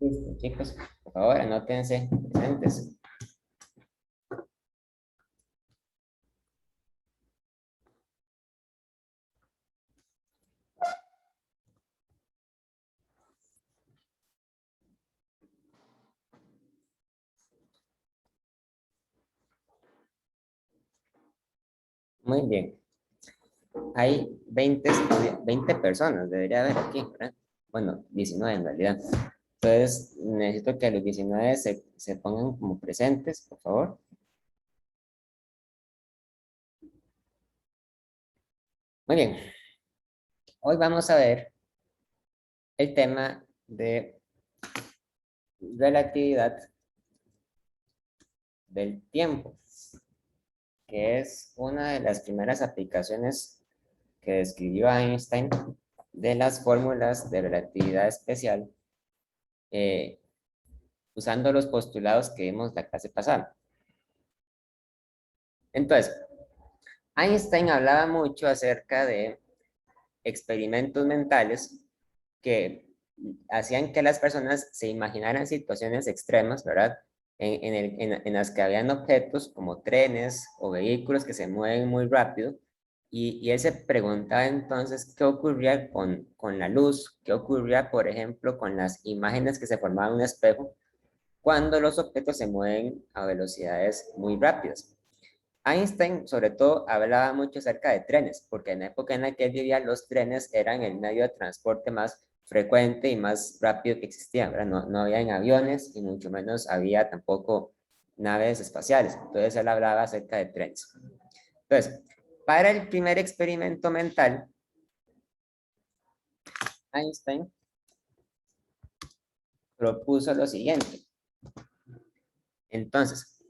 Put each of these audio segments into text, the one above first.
Listo, chicos, por favor, anótense presentes. Muy bien. Hay 20 personas, debería haber aquí, ¿verdad? Bueno, 19 en realidad. Entonces, necesito que los 19 se pongan como presentes, por favor. Muy bien. Hoy vamos a ver el tema de relatividad del tiempo, que es una de las primeras aplicaciones que describió Einstein de las fórmulas de relatividad especial, eh, usando los postulados que vimos la clase pasada. Entonces, Einstein hablaba mucho acerca de experimentos mentales que hacían que las personas se imaginaran situaciones extremas, ¿verdad? En las que habían objetos como trenes o vehículos que se mueven muy rápido. Y él se preguntaba entonces qué ocurría con la luz, qué ocurría, por ejemplo, con las imágenes que se formaban en un espejo cuando los objetos se mueven a velocidades muy rápidas. Einstein, sobre todo, hablaba mucho acerca de trenes, porque en la época en la que él vivía, los trenes eran el medio de transporte más frecuente y más rápido que existía, ¿verdad? No había aviones y mucho menos había tampoco naves espaciales. Entonces él hablaba acerca de trenes. Entonces, para el primer experimento mental, Einstein propuso lo siguiente. Entonces,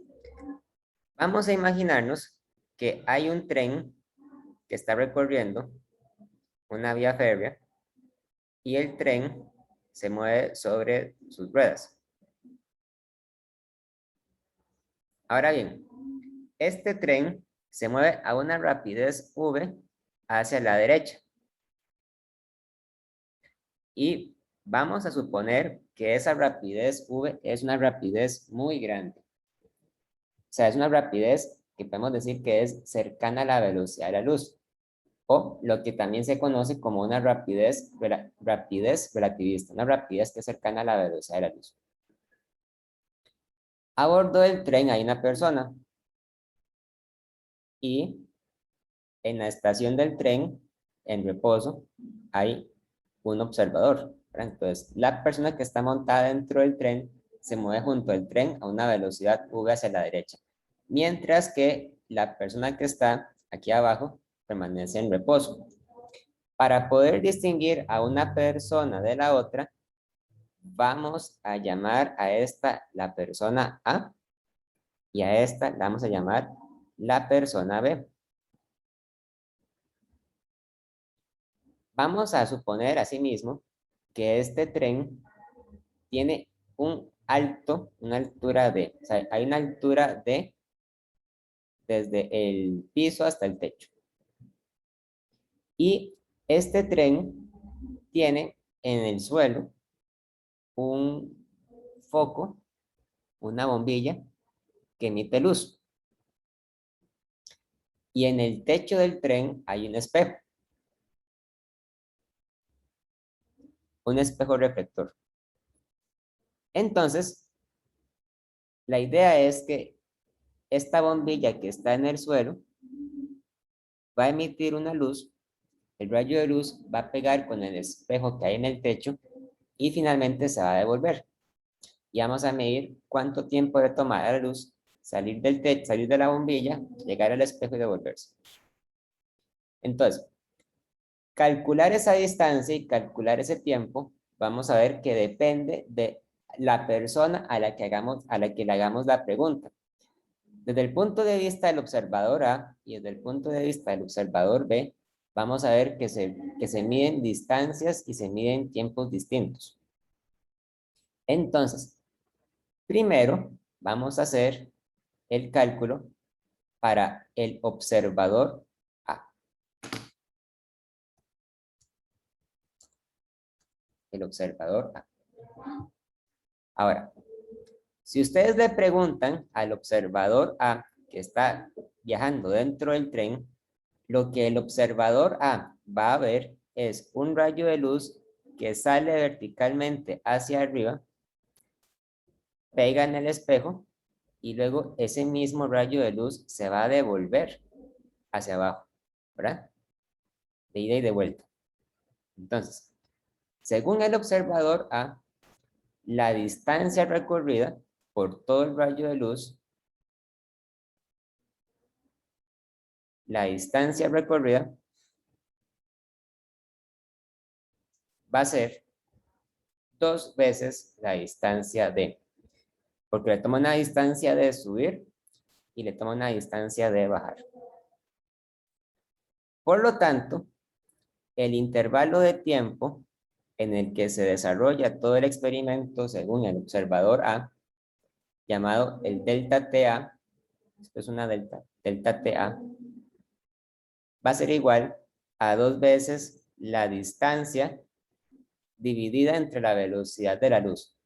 vamos a imaginarnos que hay un tren que está recorriendo una vía férrea y el tren se mueve sobre sus ruedas. Ahora bien, este tren se mueve a una rapidez v hacia la derecha y vamos a suponer que esa rapidez v es una rapidez muy grande. O sea, es una rapidez que podemos decir que es cercana a la velocidad de la luz, o lo que también se conoce como una rapidez relativista, una rapidez que es cercana a la velocidad de la luz. A bordo del tren hay una persona y en la estación del tren, en reposo, hay un observador, ¿verdad? Entonces, la persona que está montada dentro del tren se mueve junto al tren a una velocidad v hacia la derecha, mientras que la persona que está aquí abajo permanece en reposo. Para poder distinguir a una persona de la otra, vamos a llamar a esta la persona A y a esta la vamos a llamar la persona B. Vamos a suponer asimismo que este tren tiene una altura de, o sea, hay una altura de desde el piso hasta el techo. Y este tren tiene en el suelo un foco, una bombilla que emite luz. Y en el techo del tren hay un espejo reflector. Entonces, la idea es que esta bombilla que está en el suelo va a emitir una luz, el rayo de luz va a pegar con el espejo que hay en el techo y finalmente se va a devolver. Y vamos a medir cuánto tiempo de tomar a la luz salir del techo, salir de la bombilla, llegar al espejo y devolverse. Entonces, calcular esa distancia y calcular ese tiempo, vamos a ver que depende de la persona a la que le hagamos la pregunta. Desde el punto de vista del observador A y desde el punto de vista del observador B, vamos a ver que se miden distancias y se miden tiempos distintos. Entonces, primero vamos a hacer el cálculo para el observador A. El observador A. Ahora, si ustedes le preguntan al observador A que está viajando dentro del tren, lo que el observador A va a ver es un rayo de luz que sale verticalmente hacia arriba, pega en el espejo y luego ese mismo rayo de luz se va a devolver hacia abajo, ¿verdad? De ida y de vuelta. Entonces, según el observador A, la distancia recorrida por todo el rayo de luz, la distancia recorrida va a ser 2 veces la distancia de, porque le toma una distancia de subir y le toma una distancia de bajar. Por lo tanto, el intervalo de tiempo en el que se desarrolla todo el experimento según el observador A, llamado el delta TA, esto es una delta TA, va a ser igual a 2 veces la distancia dividida entre la velocidad de la luz.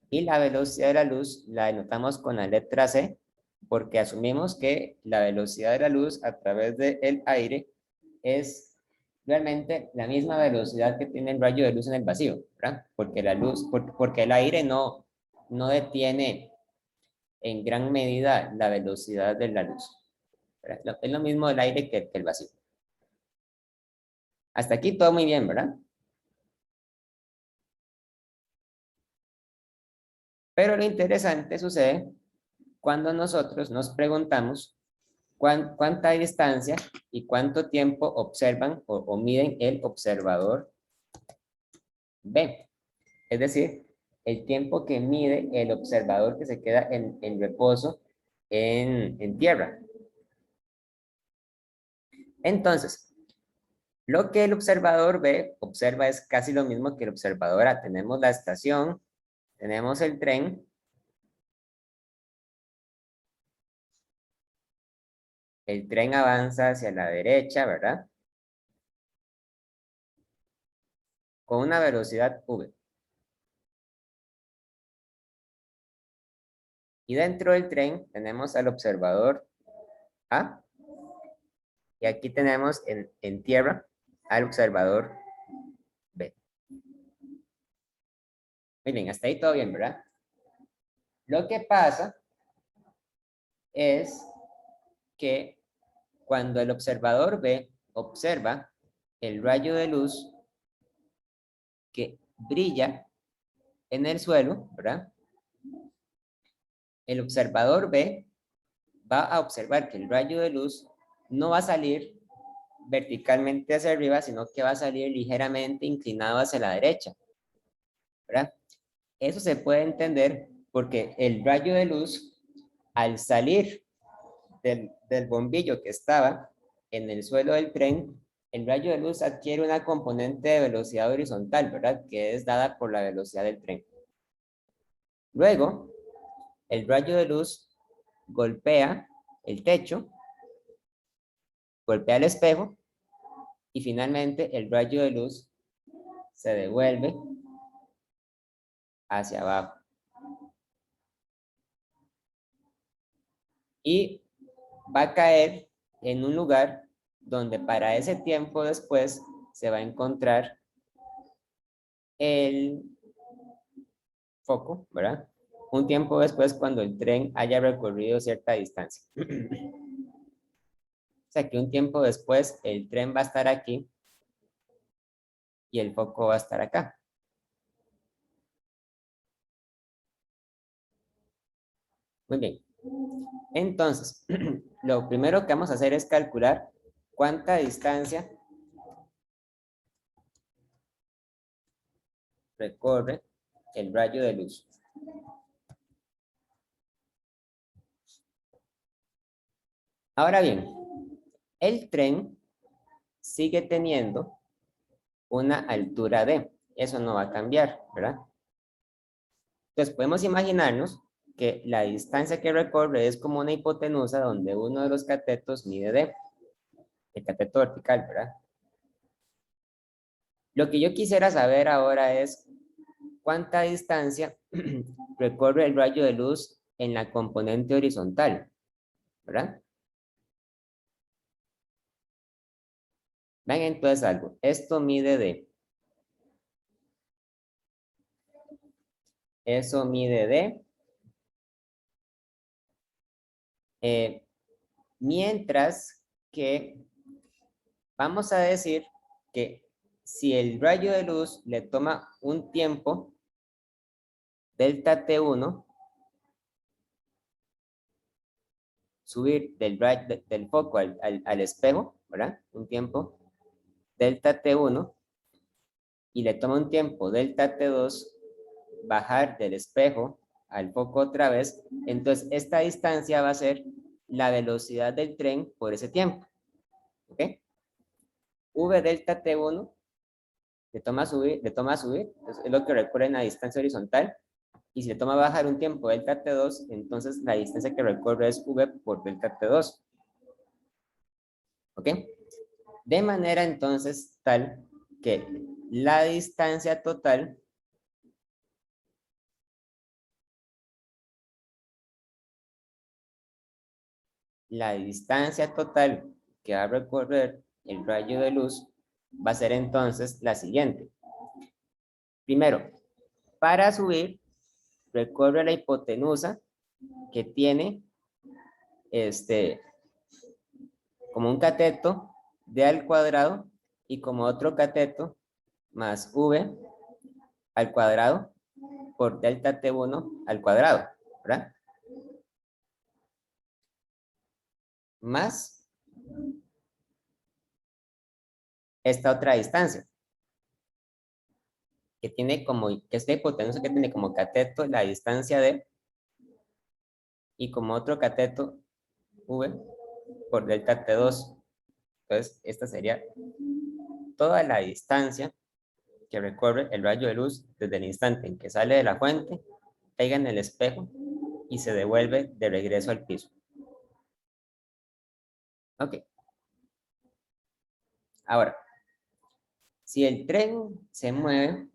Y la velocidad de la luz la denotamos con la letra C, porque asumimos que la velocidad de la luz a través del aire es realmente la misma velocidad que tiene el rayo de luz en el vacío, ¿verdad? Porque la luz, porque el aire no detiene en gran medida la velocidad de la luz, ¿verdad? Es lo mismo el aire que el vacío. Hasta aquí todo muy bien, ¿verdad? Pero lo interesante sucede cuando nosotros nos preguntamos cuánta distancia y cuánto tiempo observan o miden el observador B. Es decir, el tiempo que mide el observador que se queda en reposo en tierra. Entonces, lo que el observador B observa es casi lo mismo que el observador A. Tenemos la estación, tenemos el tren. El tren avanza hacia la derecha, ¿verdad? Con una velocidad v. Y dentro del tren tenemos al observador A. Y aquí tenemos en tierra al observador B. Muy bien, hasta ahí todo bien, ¿verdad? Lo que pasa es que cuando el observador B observa el rayo de luz que brilla en el suelo, ¿verdad? El observador B va a observar que el rayo de luz no va a salir verticalmente hacia arriba, sino que va a salir ligeramente inclinado hacia la derecha, ¿verdad? Eso se puede entender porque el rayo de luz, al salir del bombillo que estaba en el suelo del tren, el rayo de luz adquiere una componente de velocidad horizontal, ¿verdad? Que es dada por la velocidad del tren. Luego, el rayo de luz golpea el techo, golpea el espejo y finalmente el rayo de luz se devuelve hacia abajo. Y va a caer en un lugar donde para ese tiempo después se va a encontrar el foco, ¿verdad? Un tiempo después cuando el tren haya recorrido cierta distancia. O sea que un tiempo después el tren va a estar aquí y el foco va a estar acá. Muy bien. Entonces, lo primero que vamos a hacer es calcular cuánta distancia recorre el rayo de luz. Ahora bien, el tren sigue teniendo una altura D. Eso no va a cambiar, ¿verdad? Entonces podemos imaginarnos que la distancia que recorre es como una hipotenusa donde uno de los catetos mide D, el cateto vertical, ¿verdad? Lo que yo quisiera saber ahora es ¿cuánta distancia recorre el rayo de luz en la componente horizontal? ¿Verdad? Vean entonces algo. Esto mide D. Eso mide D. Mientras que vamos a decir que si el rayo de luz le toma un tiempo, delta T1, subir del foco al espejo, ¿verdad? Un tiempo, delta T1, y le toma un tiempo, delta T2, bajar del espejo al foco otra vez, entonces esta distancia va a ser la velocidad del tren por ese tiempo. ¿Ok? V delta T1 le toma subir, es lo que recorre en la distancia horizontal, y si le toma bajar un tiempo delta T2, entonces la distancia que recorre es V por delta T2. ¿Ok? De manera entonces tal que la distancia total que va a recorrer el rayo de luz va a ser entonces la siguiente. Primero, para subir, recorre la hipotenusa que tiene como un cateto d al cuadrado y como otro cateto más v al cuadrado por delta T1 al cuadrado, ¿verdad? Más esta otra distancia, que esta hipotenusa que tiene como cateto la distancia d y como otro cateto v por delta T2. Entonces, esta sería toda la distancia que recorre el rayo de luz desde el instante en que sale de la fuente, pega en el espejo y se devuelve de regreso al piso. Ok. Ahora, si el tren se mueve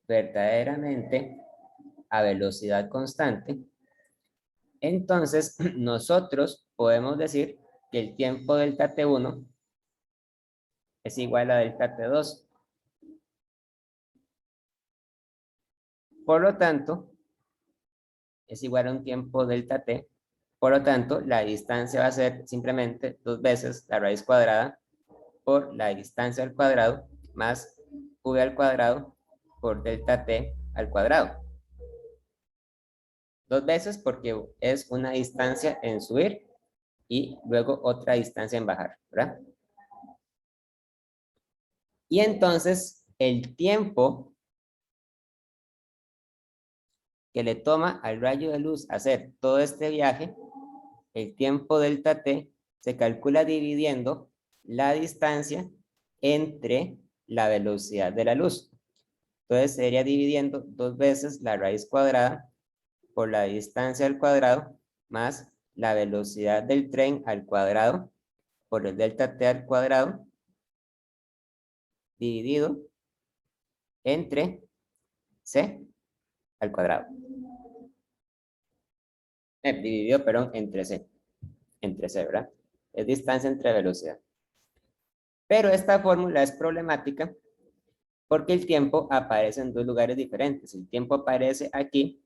verdaderamente a velocidad constante, entonces nosotros podemos decir que el tiempo delta T1 es igual a delta T2. Por lo tanto, es igual a un tiempo delta T. Por lo tanto, la distancia va a ser simplemente 2 veces la raíz cuadrada por la distancia al cuadrado más v al cuadrado por delta T al cuadrado. 2 veces porque es una distancia en subir y luego otra distancia en bajar, ¿verdad? Y entonces el tiempo que le toma al rayo de luz hacer todo este viaje, el tiempo delta T, se calcula dividiendo la distancia entre la velocidad de la luz. Entonces sería dividiendo 2 veces la raíz cuadrada por la distancia al cuadrado más la velocidad del tren al cuadrado por el delta T al cuadrado dividido entre C al cuadrado. Dividido, perdón, entre C, ¿verdad? Es distancia entre velocidad. Pero esta fórmula es problemática porque el tiempo aparece en dos lugares diferentes. El tiempo aparece aquí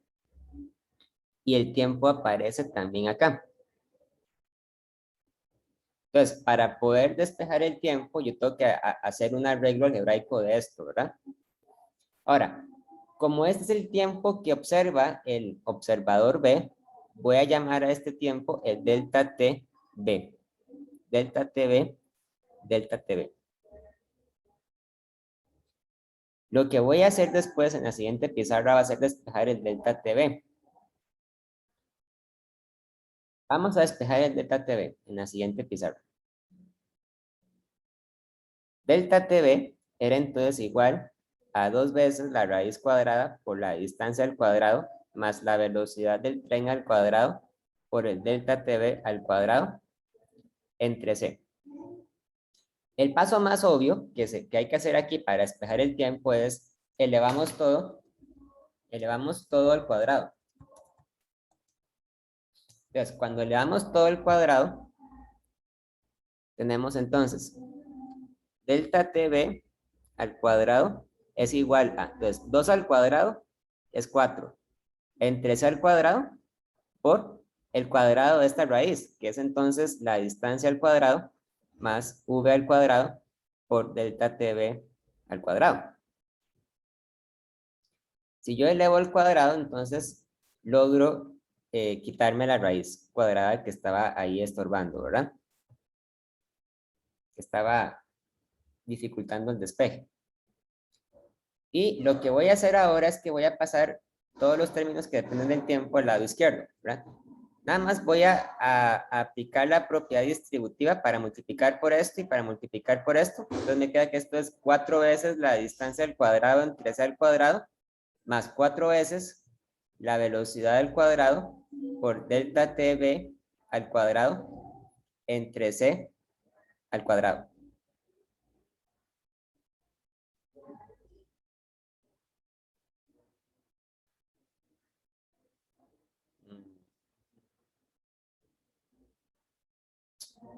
y el tiempo aparece también acá. Entonces, para poder despejar el tiempo, yo tengo que hacer un arreglo algebraico de esto, ¿verdad? Ahora, como este es el tiempo que observa el observador B, voy a llamar a este tiempo el delta TB. Delta TB, delta TB. Lo que voy a hacer después en la siguiente pizarra va a ser despejar el delta TB. Vamos a despejar el delta TB en la siguiente pizarra. Delta TB era entonces igual a 2 veces la raíz cuadrada por la distancia al cuadrado más la velocidad del tren al cuadrado por el delta TB al cuadrado entre C. El paso más obvio que hay que hacer aquí para despejar el tiempo es elevamos todo elevamos todo al cuadrado. Entonces, cuando elevamos todo al cuadrado, tenemos entonces delta TB al cuadrado es igual a, entonces, 2 al cuadrado es 4, entre c al cuadrado por el cuadrado de esta raíz, que es entonces la distancia al cuadrado más v al cuadrado por delta TB al cuadrado. Si yo elevo al cuadrado, entonces logro quitarme la raíz cuadrada que estaba ahí estorbando, ¿verdad? Que estaba dificultando el despeje. Y lo que voy a hacer ahora es que voy a pasar todos los términos que dependen del tiempo al lado izquierdo, ¿verdad? Nada más voy a aplicar la propiedad distributiva para multiplicar por esto y para multiplicar por esto. Entonces me queda que esto es 4 veces la distancia al cuadrado entre c al cuadrado, más 4 veces la velocidad al cuadrado por delta TB al cuadrado entre c al cuadrado.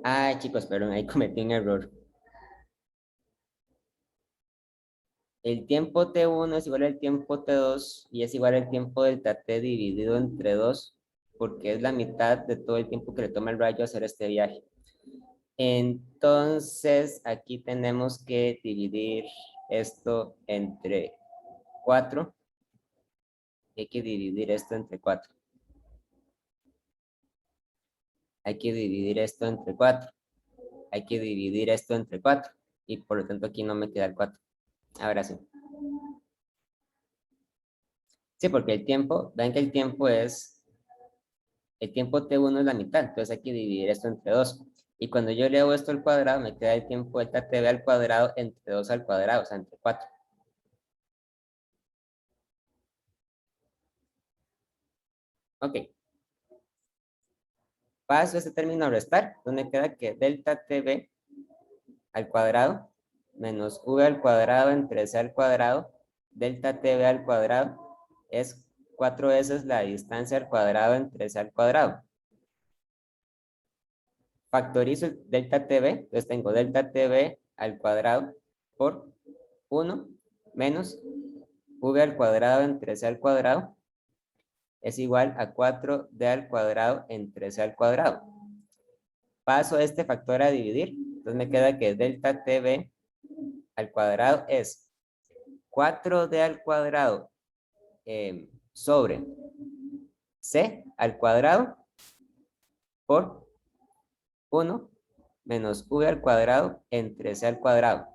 Ay, chicos, perdón, ahí cometí un error. El tiempo T1 es igual al tiempo T2 y es igual al tiempo delta T dividido entre 2, porque es la mitad de todo el tiempo que le toma el rayo hacer este viaje. Entonces, aquí tenemos que dividir esto entre 4. Hay que dividir esto entre 4. Hay que dividir esto entre 4. Hay que dividir esto entre 4. Y por lo tanto aquí no me queda el 4. Ahora sí. Sí, porque el tiempo, ven que el tiempo T1 es la mitad, entonces hay que dividir esto entre 2. Y cuando yo elevo esto al cuadrado, me queda el tiempo delta TV al cuadrado entre 2 al cuadrado, o sea, entre 4. Ok. Paso este término a restar, donde queda que delta TV al cuadrado menos V al cuadrado entre C al cuadrado, delta TV al cuadrado es 4 veces la distancia al cuadrado entre C al cuadrado. Factorizo el delta TV, entonces tengo delta TV al cuadrado por 1 menos V al cuadrado entre C al cuadrado es igual a 4D al cuadrado entre C al cuadrado. Paso este factor a dividir, entonces me queda que delta TV al cuadrado es 4D al cuadrado sobre C al cuadrado por 1 menos V al cuadrado entre C al cuadrado.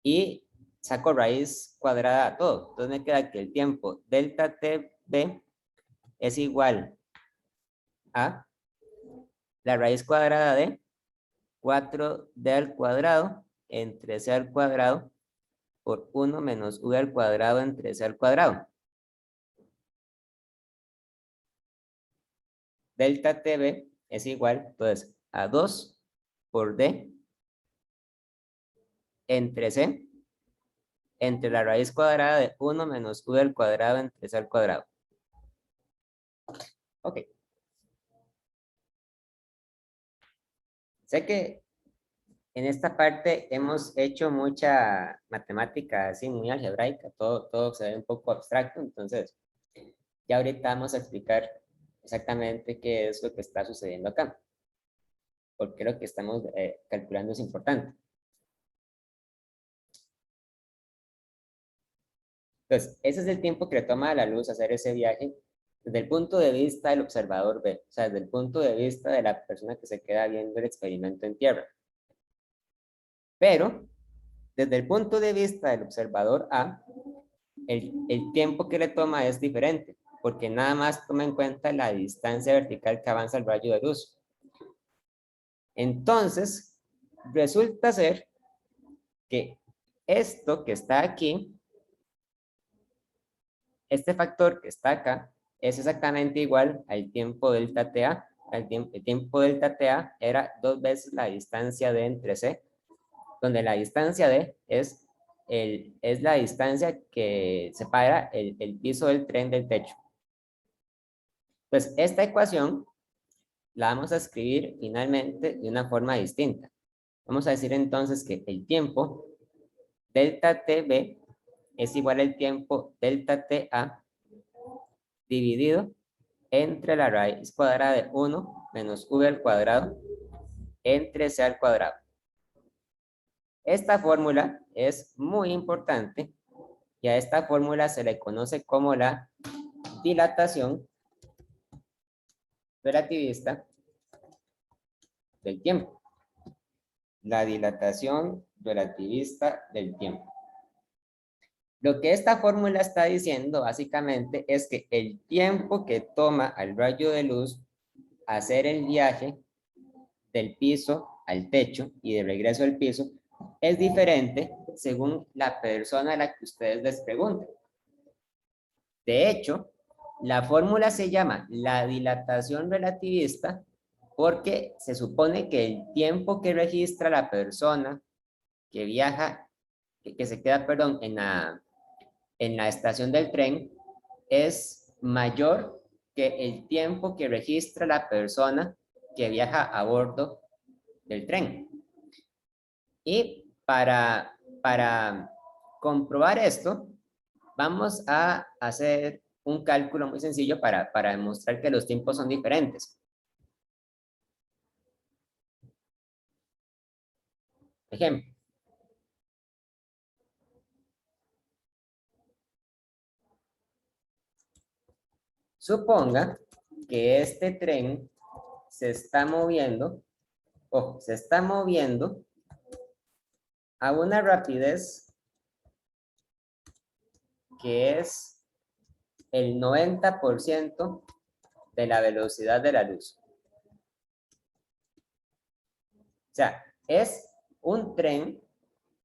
Y saco raíz cuadrada a todo. Entonces me queda que el tiempo delta TB es igual a la raíz cuadrada de 4D al cuadrado entre C al cuadrado por 1 menos V al cuadrado entre C al cuadrado. Delta TB es igual, entonces, a 2 por D entre C entre la raíz cuadrada de 1 menos V al cuadrado entre C al cuadrado. Ok. Sé que en esta parte hemos hecho mucha matemática así muy algebraica, todo se ve un poco abstracto, entonces ya ahorita vamos a explicar exactamente qué es lo que está sucediendo acá, porque lo que estamos calculando es importante. Entonces, ese es el tiempo que le toma a la luz hacer ese viaje desde el punto de vista del observador B, o sea, desde el punto de vista de la persona que se queda viendo el experimento en tierra. Pero, desde el punto de vista del observador A, el tiempo que le toma es diferente, porque nada más toma en cuenta la distancia vertical que avanza el rayo de luz. Entonces, resulta ser que esto que está aquí, este factor que está acá, es exactamente igual al tiempo delta TA. El tiempo delta TA era 2 veces la distancia D entre C, donde la distancia D es es la distancia que separa el piso del tren del techo. Pues esta ecuación la vamos a escribir finalmente de una forma distinta. Vamos a decir entonces que el tiempo delta TB es igual al tiempo delta TA dividido entre la raíz cuadrada de 1 menos v al cuadrado entre c al cuadrado. Esta fórmula es muy importante y a esta fórmula se le conoce como la dilatación relativista del tiempo. La dilatación relativista del tiempo. Lo que esta fórmula está diciendo básicamente es que el tiempo que toma al rayo de luz hacer el viaje del piso al techo y de regreso al piso es diferente según la persona a la que ustedes les pregunten. De hecho, la fórmula se llama la dilatación relativista porque se supone que el tiempo que registra la persona que viaja, que se queda, perdón, en la estación del tren es mayor que el tiempo que registra la persona que viaja a bordo del tren. Y para comprobar esto, vamos a hacer un cálculo muy sencillo para demostrar que los tiempos son diferentes. Ejemplo. Suponga que este tren se está moviendo, ojo, se está moviendo a una rapidez que es el 90% de la velocidad de la luz. O sea, es un tren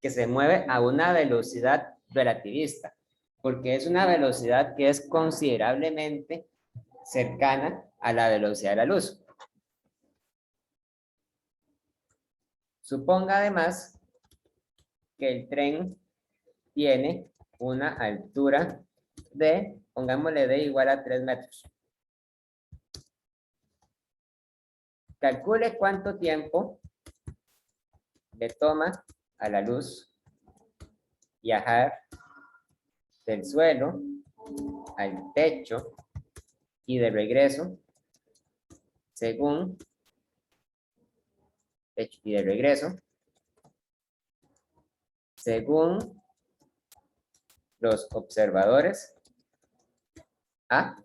que se mueve a una velocidad relativista, porque es una velocidad que es considerablemente cercana a la velocidad de la luz. Suponga además que el tren tiene una altura de, pongámosle d igual a 3 metros. Calcule cuánto tiempo le toma a la luz viajar del suelo al techo y de regreso, según techo y de regreso, según los observadores A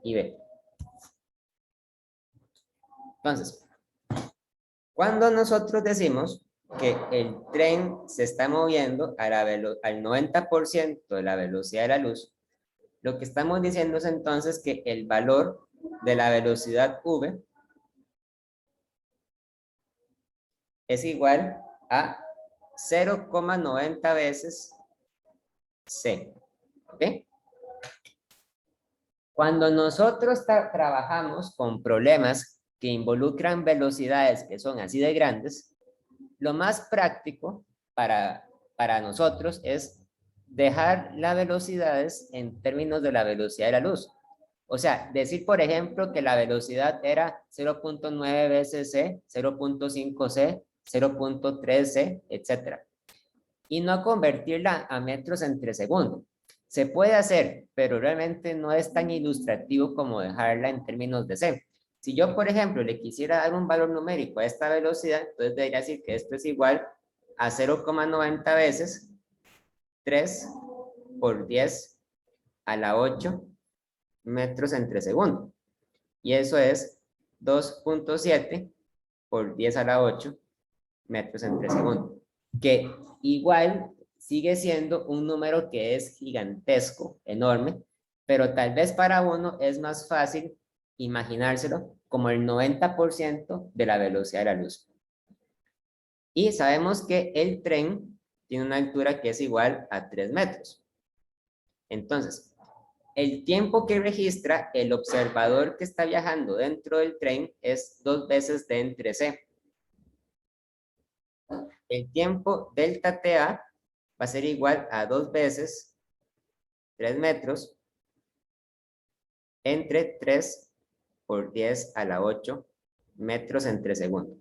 y B. Entonces, cuando nosotros decimos que el tren se está moviendo al 90% de la velocidad de la luz, lo que estamos diciendo es entonces que el valor de la velocidad v es igual a 0,90 veces c. ¿Ok? Cuando nosotros trabajamos con problemas que involucran velocidades que son así de grandes, lo más práctico para nosotros es dejar las velocidades en términos de la velocidad de la luz. O sea, decir, por ejemplo, que la velocidad era 0.9 veces c, 0.5 c, 0.3 c, etc. Y no convertirla a metros entre segundo. Se puede hacer, pero realmente no es tan ilustrativo como dejarla en términos de c. Si yo, por ejemplo, le quisiera dar un valor numérico a esta velocidad, entonces debería decir que esto es igual a 0,90 veces 3 por 10 a la 8 metros entre segundo. Y eso es 2.7 por 10 a la 8 metros entre segundo. Que igual sigue siendo un número que es gigantesco, enorme, pero tal vez para uno es más fácil imaginárselo como el 90% de la velocidad de la luz. Y sabemos que el tren tiene una altura que es igual a 3 metros. Entonces, el tiempo que registra el observador que está viajando dentro del tren es 2 veces d entre c. El tiempo delta TA va a ser igual a 2 veces 3 metros entre 3 por 10 a la 8 metros entre segundo.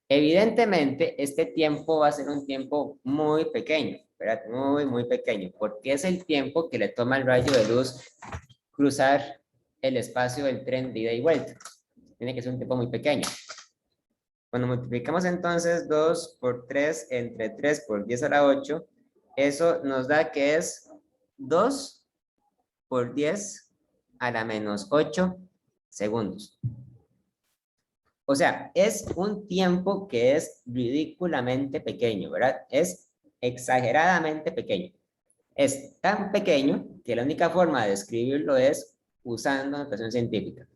Evidentemente, este tiempo va a ser un tiempo muy pequeño, ¿verdad? Muy, muy pequeño, porque es el tiempo que le toma al rayo de luz cruzar el espacio del tren de ida y vuelta. Tiene que ser un tiempo muy pequeño. Cuando multiplicamos entonces 2 por 3 entre 3 por 10 a la 8, eso nos da que es 2 por 10 a la menos 8 segundos. O sea, es un tiempo que es ridículamente pequeño, ¿verdad? Es exageradamente pequeño. Es tan pequeño que la única forma de escribirlo es usando notación científica.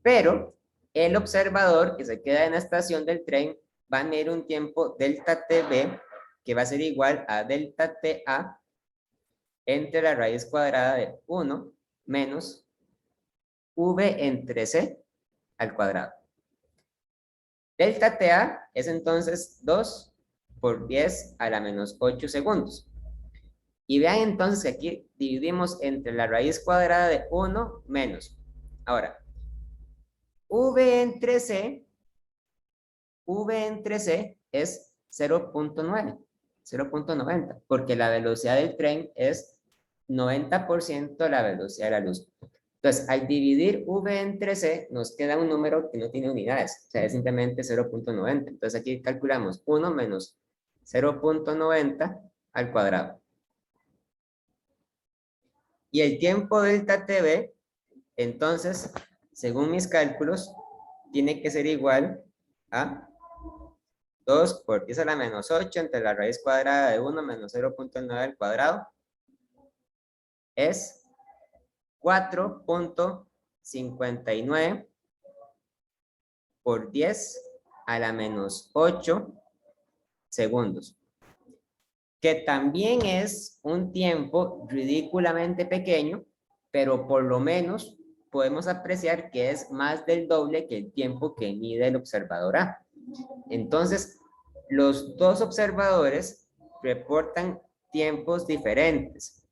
Pero el observador que se queda en la estación del tren va a medir un tiempo delta TB que va a ser igual a delta TA entre la raíz cuadrada de 1 menos V entre C al cuadrado. Delta TA es entonces 2 por 10 a la menos 8 segundos. Y vean entonces que aquí dividimos entre la raíz cuadrada de 1 menos. Ahora, V entre C es 0.90, porque la velocidad del tren es 90% la velocidad de la luz. Entonces, al dividir V entre C, nos queda un número que no tiene unidades, o sea, es simplemente 0.90. Entonces, aquí calculamos 1 menos 0.90 al cuadrado. Y el tiempo delta TV, entonces, según mis cálculos, tiene que ser igual a 2 por 10 a la menos 8 entre la raíz cuadrada de 1 menos 0.9 al cuadrado. Es 4.59 por 10 a la menos 8 segundos. Que también es un tiempo ridículamente pequeño, pero por lo menos podemos apreciar que es más del doble que el tiempo que mide el observador A. Entonces, los dos observadores reportan tiempos diferentes.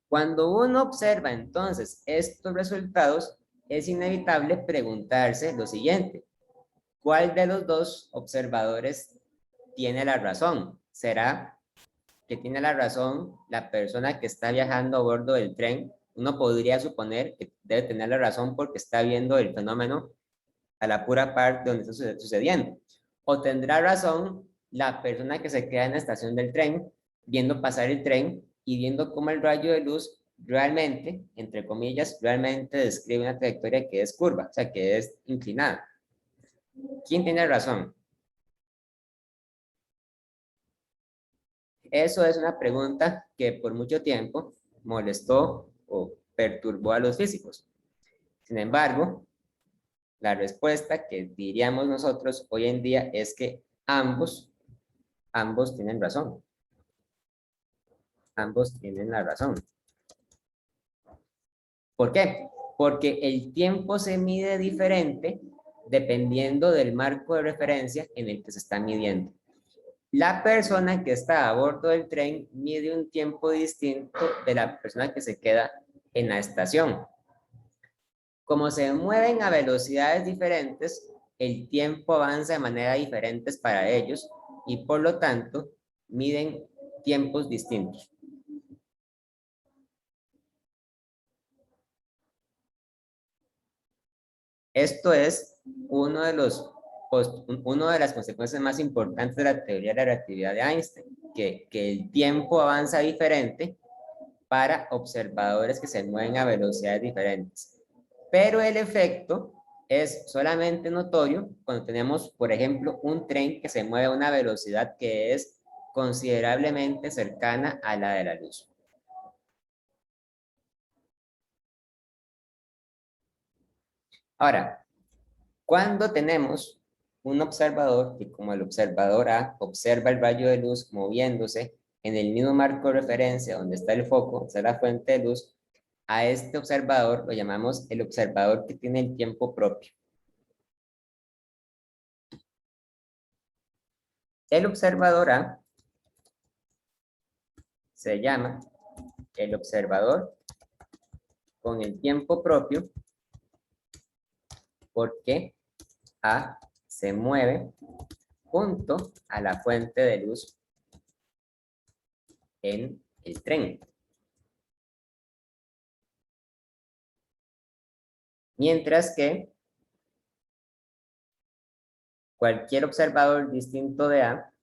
Cuando uno observa entonces estos resultados, es inevitable preguntarse lo siguiente: ¿cuál de los dos observadores tiene la razón? ¿Será que tiene la razón la persona que está viajando a bordo del tren? Uno podría suponer que debe tener la razón porque está viendo el fenómeno a la pura parte donde está sucediendo. O tendrá razón la persona que se queda en la estación del tren, viendo pasar el tren y viendo cómo el rayo de luz realmente, entre comillas, realmente describe una trayectoria que es curva, o sea, que es inclinada. ¿Quién tiene razón? Eso es una pregunta que por mucho tiempo molestó o perturbó a los físicos. Sin embargo, la respuesta que diríamos nosotros hoy en día es que ambos tienen razón. Ambos tienen la razón. ¿Por qué? Porque el tiempo se mide diferente dependiendo del marco de referencia en el que se está midiendo. La persona que está a bordo del tren mide un tiempo distinto de la persona que se queda en la estación. Como se mueven a velocidades diferentes, el tiempo avanza de manera diferentes para ellos y por lo tanto miden tiempos distintos. Esto es una de las consecuencias más importantes de la teoría de la relatividad de Einstein, que el tiempo avanza diferente para observadores que se mueven a velocidades diferentes. Pero el efecto es solamente notorio cuando tenemos, por ejemplo, un tren que se mueve a una velocidad que es considerablemente cercana a la de la luz. Ahora, cuando tenemos un observador que, como el observador A, observa el rayo de luz moviéndose en el mismo marco de referencia donde está el foco, está la fuente de luz, a este observador lo llamamos el observador que tiene el tiempo propio. El observador A se llama el observador con el tiempo propio porque A se mueve junto a la fuente de luz en el tren. Mientras que cualquier observador distinto de A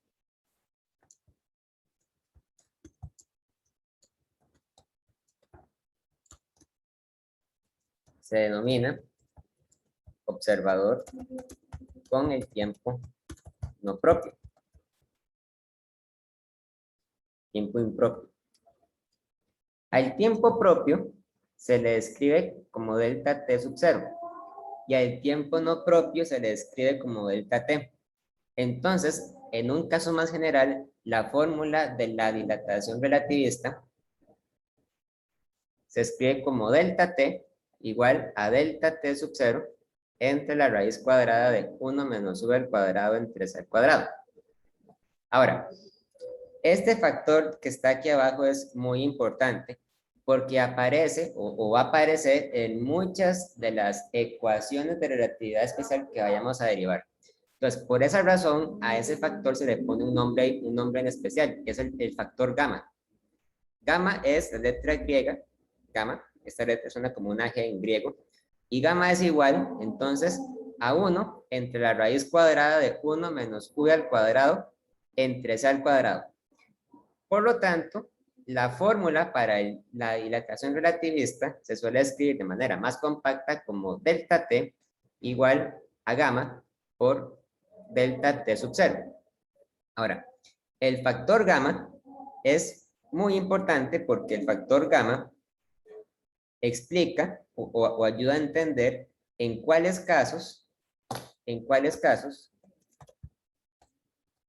se denomina observador con el tiempo no propio, tiempo impropio. Al tiempo propio se le describe como delta t sub 0 y al tiempo no propio se le describe como delta t. Entonces, en un caso más general, la fórmula de la dilatación relativista se escribe como delta t igual a delta t sub 0 entre la raíz cuadrada de 1 menos v al cuadrado entre c al cuadrado. Ahora, este factor que está aquí abajo es muy importante porque aparece o va a aparecer en muchas de las ecuaciones de relatividad especial que vayamos a derivar. Entonces, por esa razón, a ese factor se le pone un nombre en especial, que es el factor gamma. Gamma es la letra griega, gamma, esta letra suena como una G en griego, y gamma es igual, entonces, a 1 entre la raíz cuadrada de 1 menos v al cuadrado entre c al cuadrado. Por lo tanto, la fórmula para la dilatación relativista se suele escribir de manera más compacta como delta t igual a gamma por delta t sub 0. Ahora, el factor gamma es muy importante porque el factor gamma explica o ayuda a entender en cuáles casos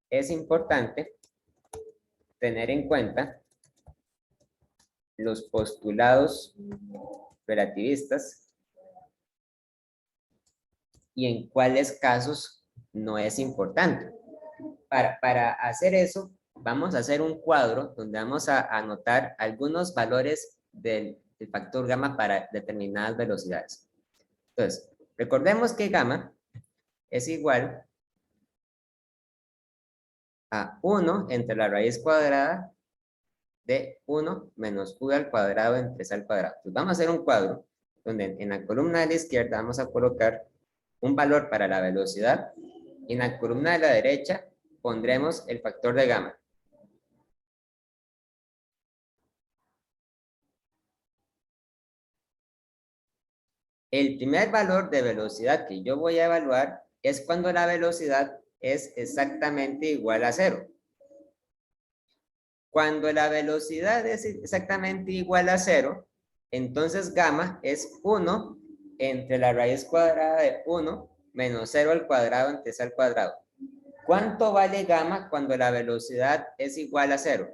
es importante tener en cuenta los postulados relativistas y en cuáles casos no es importante. Para hacer eso, vamos a hacer un cuadro donde vamos a anotar algunos valores del factor gamma para determinadas velocidades. Entonces, recordemos que gamma es igual a 1 entre la raíz cuadrada de 1 menos v al cuadrado entre c al cuadrado. Entonces, vamos a hacer un cuadro donde en la columna de la izquierda vamos a colocar un valor para la velocidad y en la columna de la derecha pondremos el factor de gamma. El primer valor de velocidad que yo voy a evaluar es cuando la velocidad es exactamente igual a 0. Cuando la velocidad es exactamente igual a 0, entonces gamma es 1 entre la raíz cuadrada de 1 menos 0 al cuadrado entre c al cuadrado. ¿Cuánto vale gamma cuando la velocidad es igual a 0?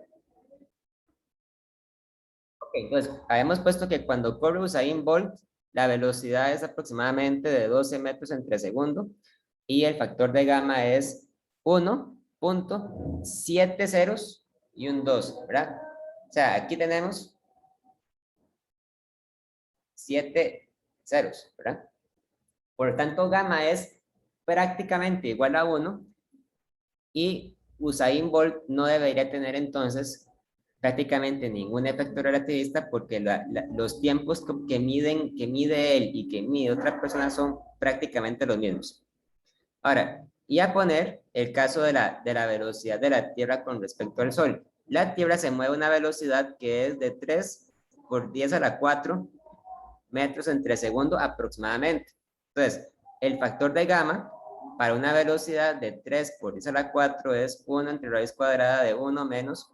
Entonces, habíamos puesto que cuando corre Usain Bolt, la velocidad es aproximadamente de 12 metros entre segundo y el factor de gamma es 1.7 ceros y un 2, ¿verdad? O sea, aquí tenemos 7 ceros, ¿verdad? Por lo tanto, gamma es prácticamente igual a 1 y Usain Bolt no debería tener entonces prácticamente ningún efecto relativista porque los tiempos que mide él y que mide otra persona son prácticamente los mismos. Ahora, y a poner el caso de la velocidad de la Tierra con respecto al Sol. La Tierra se mueve a una velocidad que es de 3 por 10 a la 4 metros entre segundo aproximadamente. Entonces, el factor de gamma para una velocidad de 3 por 10 a la 4 es 1 entre raíz cuadrada de 1 menos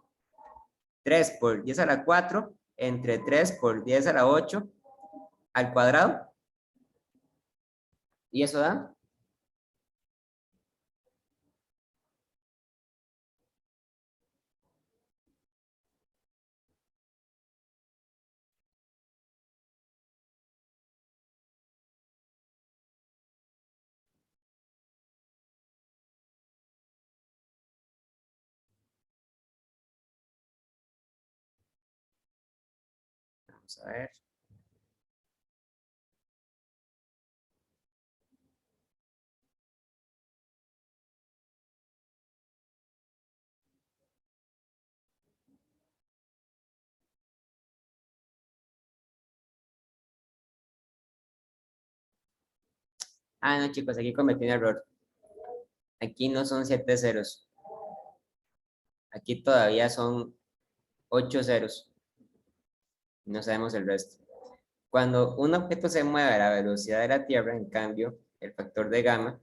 3 por 10 a la 4 entre 3 por 10 a la 8 al cuadrado. Y eso da Vamos a ver. Ah, no, chicos, aquí cometí un error. Aquí no son 7 ceros. Aquí todavía son 8 ceros. No sabemos el resto. Cuando un objeto se mueve a la velocidad de la Tierra, en cambio, el factor de gamma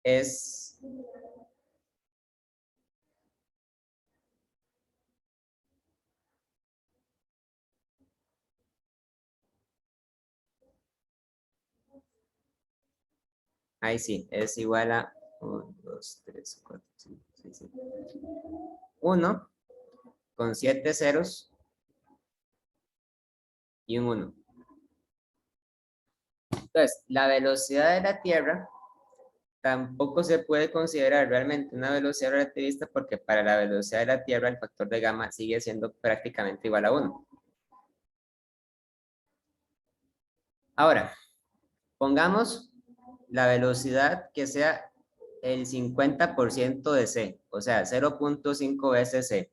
es ahí sí, es igual a 1, 2, 3, 4, 5, 6, 7. 1 con 7 ceros y un 1. Entonces, la velocidad de la Tierra tampoco se puede considerar realmente una velocidad relativista porque para la velocidad de la Tierra el factor de gamma sigue siendo prácticamente igual a 1. Ahora, pongamos la velocidad que sea el 50% de c, o sea, 0.5 veces c.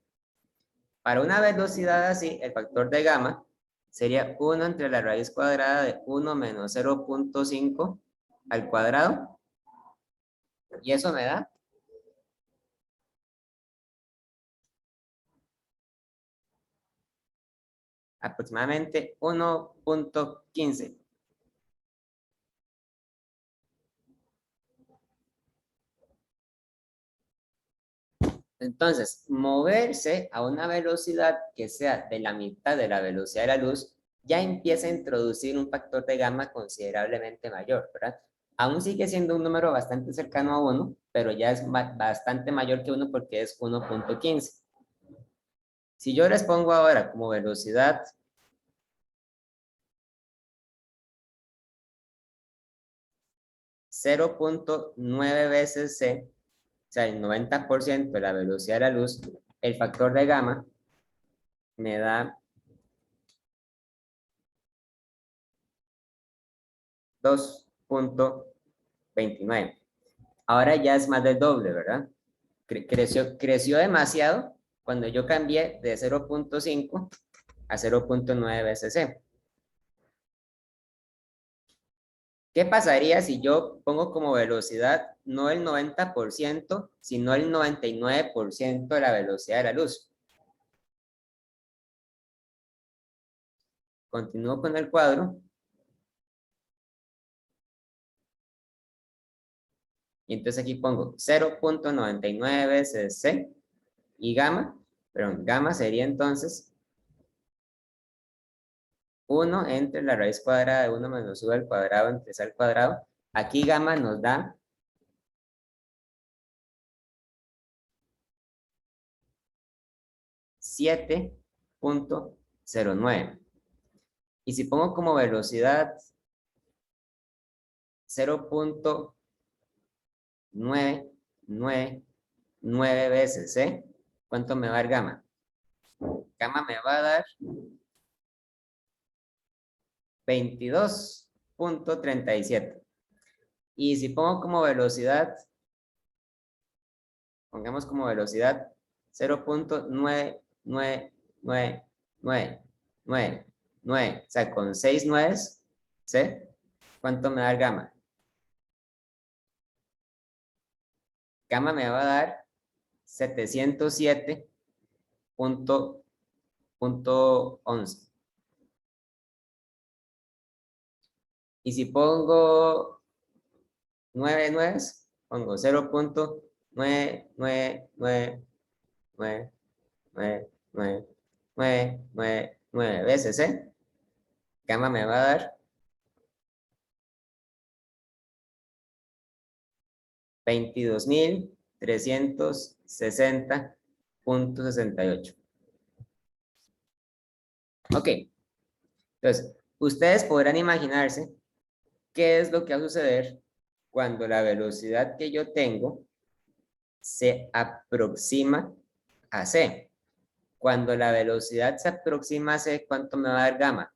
Para una velocidad así, el factor de gamma sería 1 entre la raíz cuadrada de 1 menos 0.5 al cuadrado. Y eso me da aproximadamente 1.15. Entonces, moverse a una velocidad que sea de la mitad de la velocidad de la luz ya empieza a introducir un factor de gamma considerablemente mayor, ¿verdad? Aún sigue siendo un número bastante cercano a 1, pero ya es bastante mayor que 1 porque es 1.15. Si yo les pongo ahora como velocidad 0.9 veces c, o sea, el 90% de la velocidad de la luz, el factor de gamma me da 2.29. Ahora ya es más del doble, ¿verdad? Creció demasiado cuando yo cambié de 0.5 a 0.9 veces c. ¿Qué pasaría si yo pongo como velocidad no el 90%, sino el 99% de la velocidad de la luz? Continúo con el cuadro. Y entonces aquí pongo 0.99 veces c y gamma, perdón, gamma sería entonces 1 entre la raíz cuadrada de 1 menos u al cuadrado entre c al cuadrado. Aquí gamma nos da 7.09. Y si pongo como velocidad 0.999 veces c, ¿cuánto me va a dar gamma? Gamma me va a dar 22.37. Y si pongo como velocidad, pongamos como velocidad 0.99999, o sea, con 6 nueves, ¿sí? ¿Cuánto me da el gamma? Gamma me va a dar 707.11. Y si pongo 9 nueves, pongo 0.9999999 veces, ¿eh? Gamma me va a dar 22.360.68. Ok, entonces, ustedes podrán imaginarse qué es lo que va a suceder cuando la velocidad que yo tengo se aproxima a c. cuando la velocidad se aproxima a c, ¿cuánto me va a dar gamma?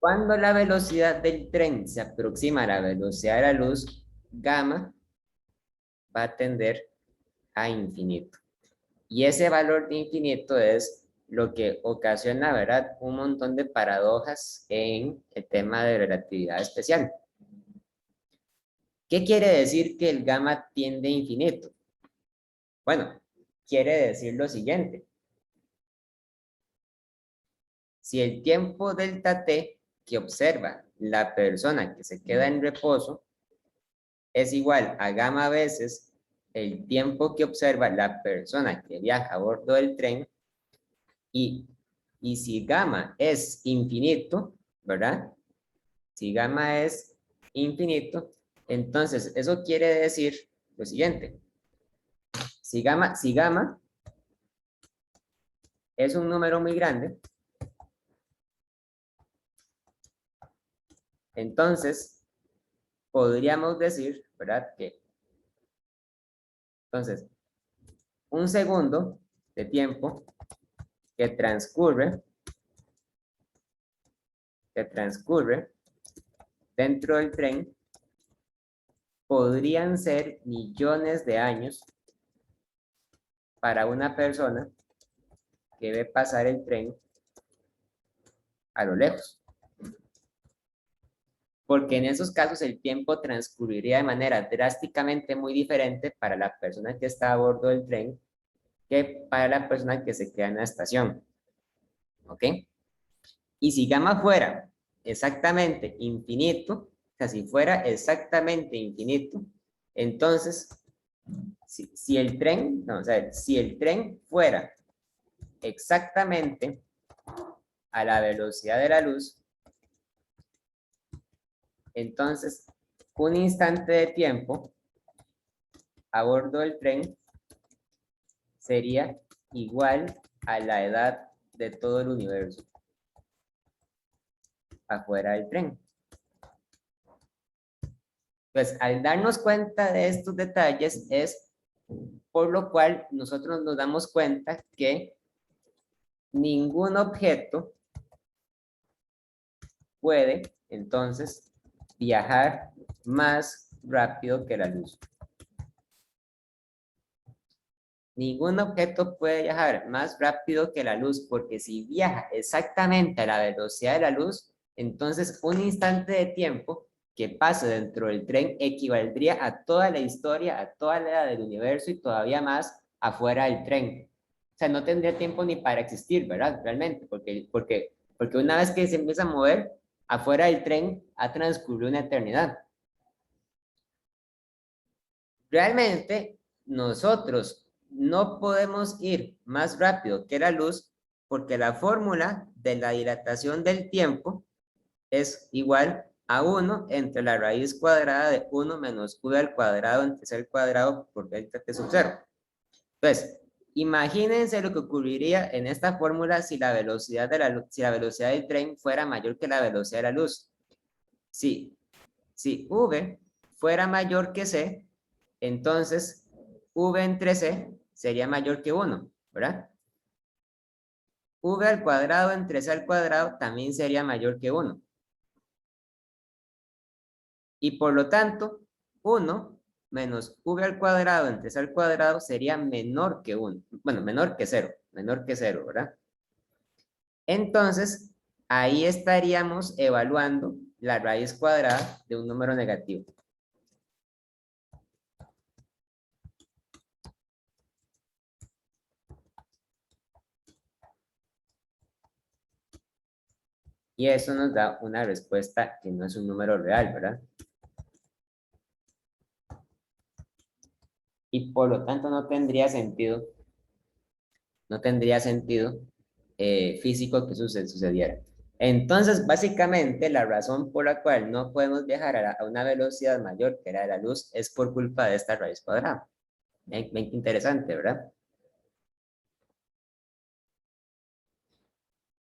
Cuando la velocidad del tren se aproxima a la velocidad de la luz, gamma va a tender a infinito. Y ese valor de infinito es lo que ocasiona, ¿verdad?, un montón de paradojas en el tema de relatividad especial. ¿Qué quiere decir que el gamma tiende a infinito? Bueno, quiere decir lo siguiente. Si el tiempo delta t que observa la persona que se queda en reposo es igual a gamma veces el tiempo que observa la persona que viaja a bordo del tren, y si gamma es infinito, ¿verdad? Si gamma es infinito, entonces eso quiere decir lo siguiente. Si gamma es un número muy grande, entonces podríamos decir, ¿verdad? Que entonces un segundo de tiempo que transcurre dentro del tren podrían ser millones de años para una persona que ve pasar el tren a lo lejos. Porque en esos casos el tiempo transcurriría de manera drásticamente muy diferente para la persona que está a bordo del tren que para la persona que se queda en la estación. ¿Ok? Y si gamma fuera exactamente infinito, o sea, si fuera exactamente infinito, entonces, si el tren, no, o sea, si el tren fuera exactamente a la velocidad de la luz, entonces un instante de tiempo a bordo del tren sería igual a la edad de todo el universo afuera del tren. Pues al darnos cuenta de estos detalles es por lo cual nosotros nos damos cuenta que ningún objeto puede entonces viajar más rápido que la luz. Ningún objeto puede viajar más rápido que la luz, porque si viaja exactamente a la velocidad de la luz, entonces un instante de tiempo que pase dentro del tren equivaldría a toda la historia, a toda la edad del universo y todavía más afuera del tren. O sea, no tendría tiempo ni para existir, ¿verdad? Realmente, porque una vez que se empieza a mover, afuera del tren ha transcurrido una eternidad. Realmente, nosotros no podemos ir más rápido que la luz porque la fórmula de la dilatación del tiempo es igual a 1 entre la raíz cuadrada de 1 menos v al cuadrado entre c al cuadrado por delta t sub 0. Entonces, imagínense lo que ocurriría en esta fórmula si la velocidad de la luz, si la velocidad del tren fuera mayor que la velocidad de la luz. Si v fuera mayor que c, entonces v entre c sería mayor que 1, ¿verdad? V al cuadrado entre c al cuadrado también sería mayor que 1. Y por lo tanto, 1 menos v al cuadrado entre c al cuadrado sería menor que 1. Bueno, menor que 0, ¿verdad? Entonces, ahí estaríamos evaluando la raíz cuadrada de un número negativo. Y eso nos da una respuesta que no es un número real, ¿verdad? Y por lo tanto no tendría sentido físico que sucediera. Entonces, básicamente, la razón por la cual no podemos viajar a una velocidad mayor que la de la luz es por culpa de esta raíz cuadrada. Ven, interesante, ¿verdad?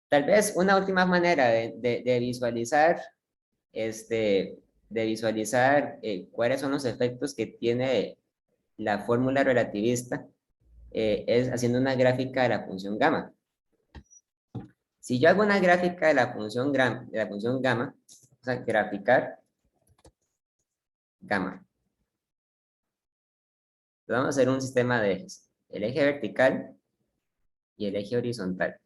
Tal vez una última manera de visualizar, este, de visualizar cuáles son los efectos que tiene la fórmula relativista es haciendo una gráfica de la función gamma. Si yo hago una gráfica de la función, gamma, o sea, graficar gamma. Vamos a hacer un sistema de ejes. El eje vertical y el eje horizontal.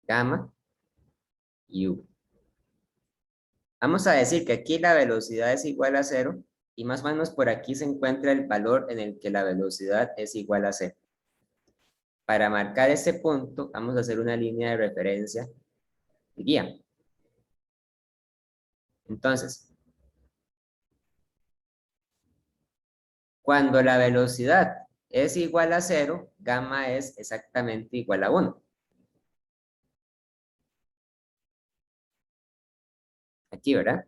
Gamma y u. Vamos a decir que aquí la velocidad es igual a 0 y más o menos por aquí se encuentra el valor en el que la velocidad es igual a 0. Para marcar este punto, vamos a hacer una línea de referencia y guía. Entonces, cuando la velocidad es igual a 0, gamma es exactamente igual a 1. Aquí, ¿verdad?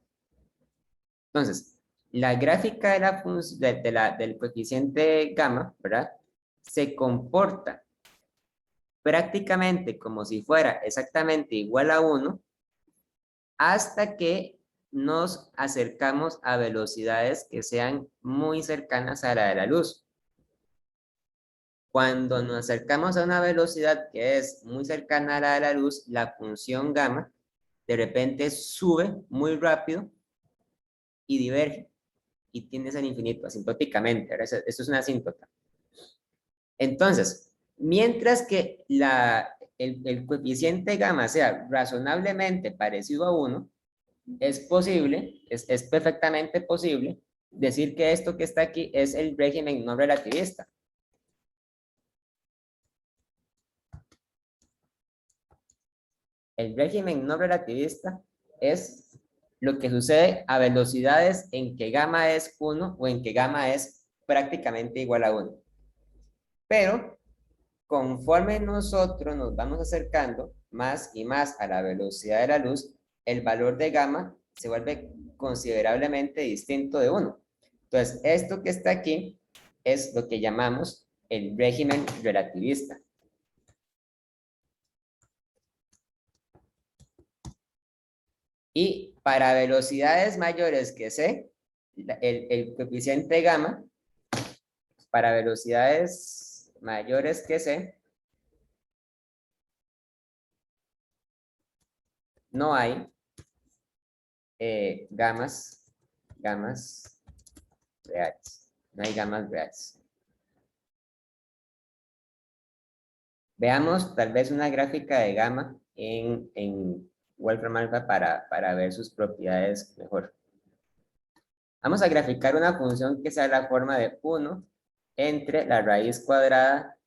Entonces, la gráfica de del coeficiente gamma, ¿verdad? Se comporta prácticamente como si fuera exactamente igual a 1 hasta que nos acercamos a velocidades que sean muy cercanas a la de la luz. Cuando nos acercamos a una velocidad que es muy cercana a la de la luz, la función gamma de repente sube muy rápido y diverge y tiendes al infinito, asintóticamente. Esto es una asíntota. Entonces, mientras que el coeficiente gamma sea razonablemente parecido a 1, es posible, es perfectamente posible decir que esto que está aquí es el régimen no relativista. El régimen no relativista es lo que sucede a velocidades en que gamma es 1 o en que gamma es prácticamente igual a 1. Pero conforme nosotros nos vamos acercando más y más a la velocidad de la luz, el valor de gamma se vuelve considerablemente distinto de 1. Entonces, esto que está aquí es lo que llamamos el régimen relativista. Y para velocidades mayores que c, el coeficiente gamma, para velocidades mayores que c, no hay gamas reales. No hay gamas reales. Veamos tal vez una gráfica de gamma en Wolfram Alpha para ver sus propiedades mejor. Vamos a graficar una función que sea la forma de 1 entre la raíz cuadrada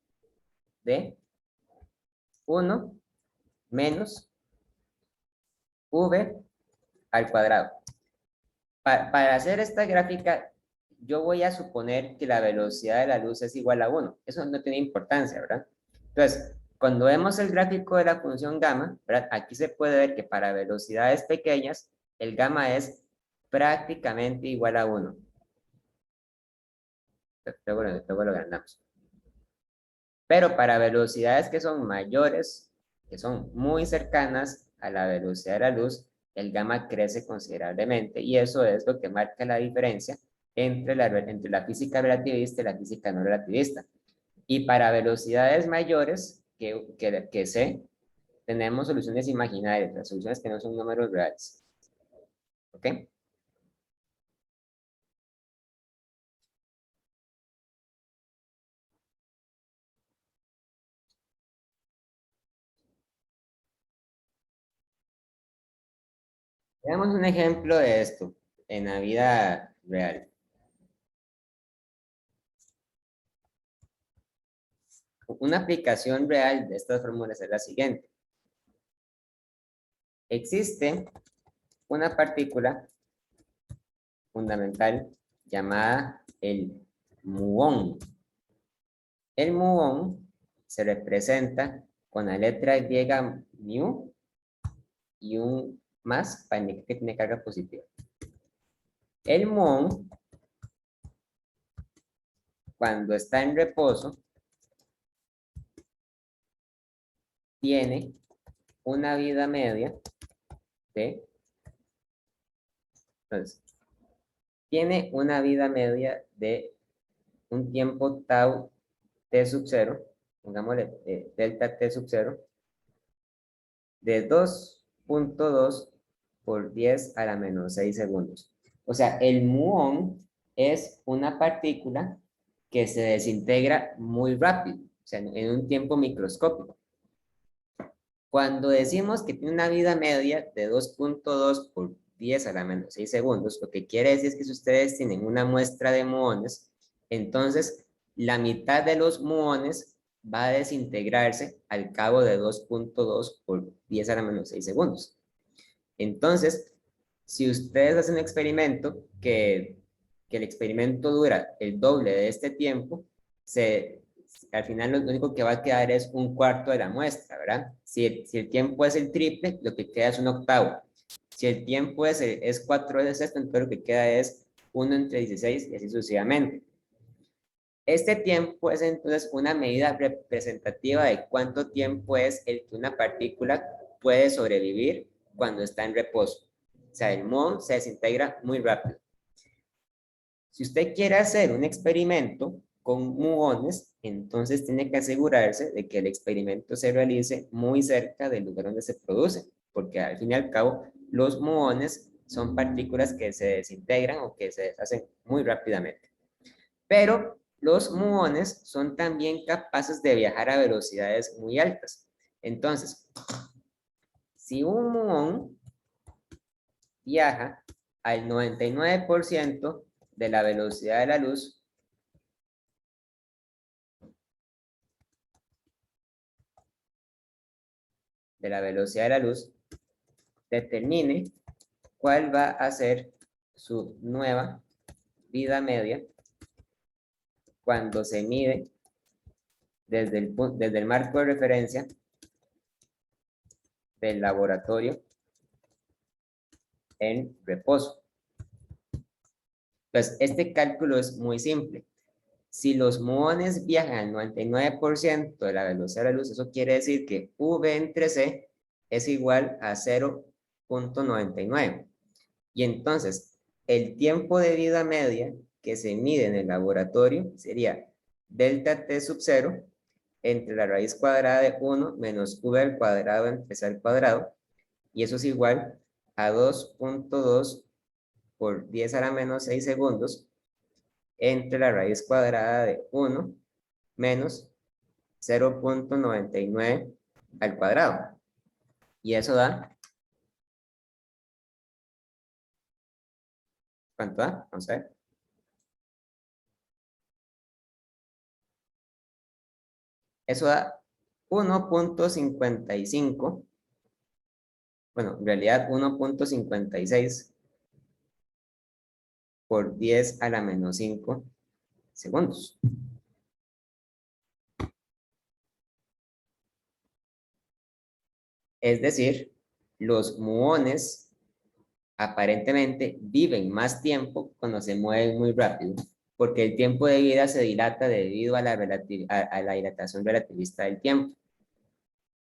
de 1 menos v al cuadrado. Para hacer esta gráfica, yo voy a suponer que la velocidad de la luz es igual a 1. Eso no tiene importancia, ¿verdad? Entonces, cuando vemos el gráfico de la función gamma, ¿verdad? Aquí se puede ver que para velocidades pequeñas, el gamma es prácticamente igual a 1. Luego lo agrandamos. Pero para velocidades que son mayores, que son muy cercanas a la velocidad de la luz, el gamma crece considerablemente y eso es lo que marca la diferencia entre la física relativista y la física no relativista. Y para velocidades mayores que c, tenemos soluciones imaginarias, las soluciones que no son números reales. ¿Ok? Veamos un ejemplo de esto en la vida real. Una aplicación real de estas fórmulas es la siguiente. Existe una partícula fundamental llamada el muón. El muón se representa con la letra griega mu y un más para indicar que tiene carga positiva. El muón, cuando está en reposo, tiene una vida media de, entonces, tiene una vida media de un tiempo tau t sub 0, pongámosle delta t sub 0, de 2.2 por 10 a la menos 6 segundos. O sea, el muón es una partícula que se desintegra muy rápido, o sea, en un tiempo microscópico. Cuando decimos que tiene una vida media de 2.2 por 10 a la menos 6 segundos, lo que quiere decir es que si ustedes tienen una muestra de muones, entonces la mitad de los muones va a desintegrarse al cabo de 2.2 por 10 a la menos 6 segundos. Entonces, si ustedes hacen un experimento que el experimento dura el doble de este tiempo, al final lo único que va a quedar es un cuarto de la muestra, ¿verdad? Si el tiempo es el triple, lo que queda es un octavo. Si el tiempo es 4 veces esto, entonces lo que queda es 1 entre 16 y así sucesivamente. Este tiempo es entonces una medida representativa de cuánto tiempo es el que una partícula puede sobrevivir cuando está en reposo. O sea, el muón se desintegra muy rápido. Si usted quiere hacer un experimento con muones, entonces tiene que asegurarse de que el experimento se realice muy cerca del lugar donde se produce, porque al fin y al cabo los muones son partículas que se desintegran o que se deshacen muy rápidamente. Pero los muones son también capaces de viajar a velocidades muy altas. Entonces, si un muón viaja al 99% de la velocidad de la luz, determine cuál va a ser su nueva vida media cuando se mide desde el marco de referencia del laboratorio en reposo. Entonces, este cálculo es muy simple. Si los muones viajan al 99% de la velocidad de la luz, eso quiere decir que V entre C es igual a 0.99. Y entonces, el tiempo de vida media que se mide en el laboratorio sería delta T sub 0 entre la raíz cuadrada de 1 menos V al cuadrado entre C al cuadrado. Y eso es igual a 2.2 por 10 a la menos 6 segundos entre la raíz cuadrada de 1 menos 0.99 al cuadrado. Y eso da, ¿cuánto da? Vamos a ver. Eso da 1.55, bueno, en realidad 1.56 por 10 a la menos 5 segundos. Es decir, los muones aparentemente viven más tiempo cuando se mueven muy rápido, porque el tiempo de vida se dilata debido a la dilatación relativista del tiempo.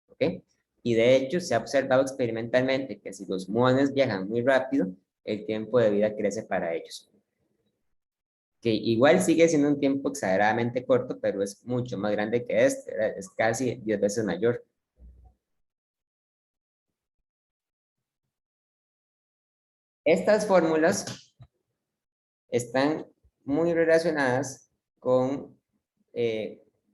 ¿Ok? Y de hecho se ha observado experimentalmente que si los muones viajan muy rápido, el tiempo de vida crece para ellos. Que igual sigue siendo un tiempo exageradamente corto, pero es mucho más grande que este, ¿verdad? Es casi 10 veces mayor. Estas fórmulas están muy relacionadas con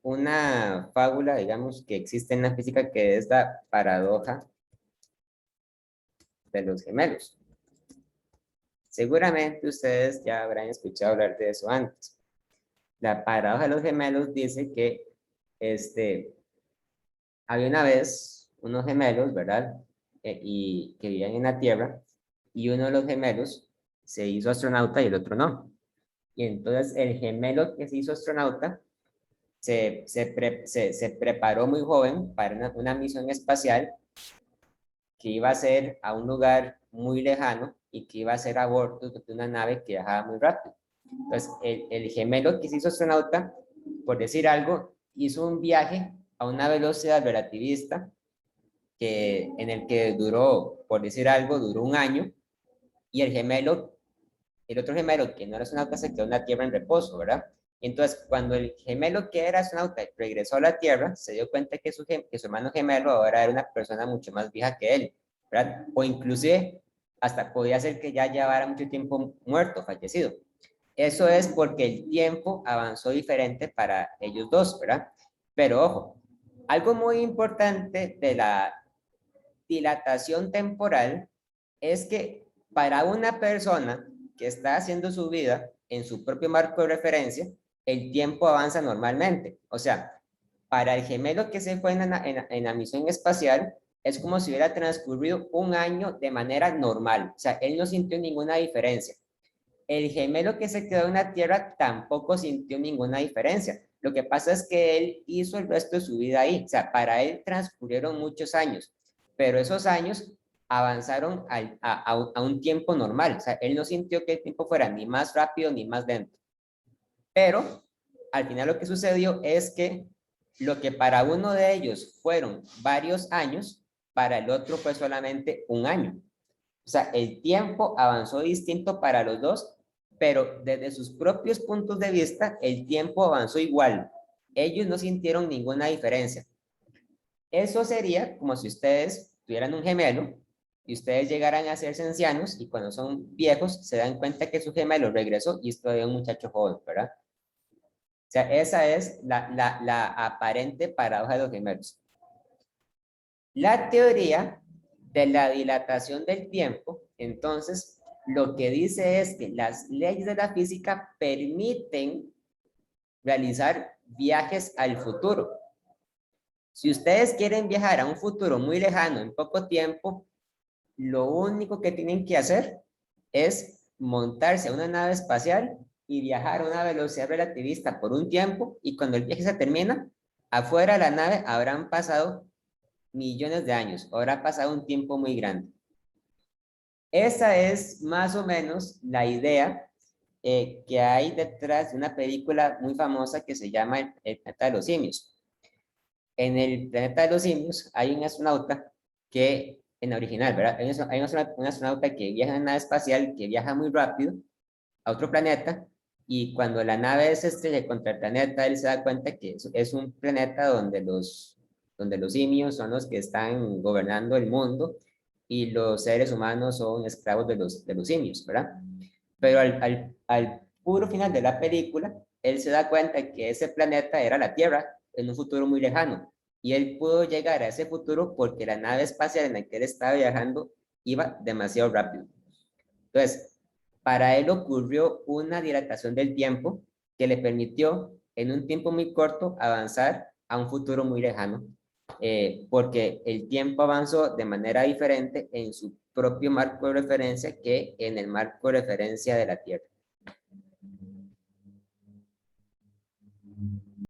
una fábula, digamos, que existe en la física, que es la paradoja de los gemelos. Seguramente ustedes ya habrán escuchado hablar de eso antes. La paradoja de los gemelos dice que había una vez unos gemelos, ¿verdad? Y que vivían en la Tierra, y uno de los gemelos se hizo astronauta y el otro no. Y entonces el gemelo que se hizo astronauta se preparó muy joven para una misión espacial que iba a ser a un lugar muy lejano y que iba a ser a bordo de una nave que viajaba muy rápido. Entonces, el gemelo que se hizo astronauta, por decir algo, hizo un viaje a una velocidad relativista en el que duró, por decir algo, duró un año, y el otro gemelo que no era astronauta se quedó en la Tierra en reposo, ¿verdad? Entonces, cuando el gemelo que era astronauta regresó a la Tierra, se dio cuenta que que su hermano gemelo ahora era una persona mucho más vieja que él, ¿verdad? O inclusive hasta podía ser que ya llevara mucho tiempo muerto, fallecido. Eso es porque el tiempo avanzó diferente para ellos dos, ¿verdad? Pero ojo, algo muy importante de la dilatación temporal es que para una persona que está haciendo su vida en su propio marco de referencia, el tiempo avanza normalmente. O sea, para el gemelo que se fue en la misión espacial, es como si hubiera transcurrido un año de manera normal. O sea, él no sintió ninguna diferencia. El gemelo que se quedó en la Tierra tampoco sintió ninguna diferencia. Lo que pasa es que él hizo el resto de su vida ahí. O sea, para él transcurrieron muchos años, pero esos años avanzaron a un tiempo normal. O sea, él no sintió que el tiempo fuera ni más rápido ni más lento. Pero al final lo que sucedió es que lo que para uno de ellos fueron varios años, para el otro fue solamente un año. O sea, el tiempo avanzó distinto para los dos, pero desde sus propios puntos de vista, el tiempo avanzó igual. Ellos no sintieron ninguna diferencia. Eso sería como si ustedes tuvieran un gemelo y ustedes llegaran a ser ancianos y cuando son viejos se dan cuenta que su gemelo regresó y es todavía un muchacho joven, ¿verdad? O sea, esa es la aparente paradoja de los gemelos. La teoría de la dilatación del tiempo, entonces, lo que dice es que las leyes de la física permiten realizar viajes al futuro. Si ustedes quieren viajar a un futuro muy lejano en poco tiempo, lo único que tienen que hacer es montarse a una nave espacial y viajar a una velocidad relativista por un tiempo y cuando el viaje se termina, afuera de la nave habrán pasado millones de años, habrá pasado un tiempo muy grande. Esa es más o menos la idea que hay detrás de una película muy famosa que se llama El planeta de los simios. En el planeta de los simios hay un astronauta que, en la original, ¿verdad? Hay un astronauta que viaja en una nave espacial que viaja muy rápido a otro planeta y cuando la nave se estrella contra el planeta, él se da cuenta que es un planeta donde los simios son los que están gobernando el mundo y los seres humanos son esclavos de los simios, ¿verdad? Pero al puro final de la película, él se da cuenta que ese planeta era la Tierra en un futuro muy lejano. Y él pudo llegar a ese futuro porque la nave espacial en la que él estaba viajando iba demasiado rápido. Entonces, para él ocurrió una dilatación del tiempo que le permitió en un tiempo muy corto avanzar a un futuro muy lejano, porque el tiempo avanzó de manera diferente en su propio marco de referencia que en el marco de referencia de la Tierra.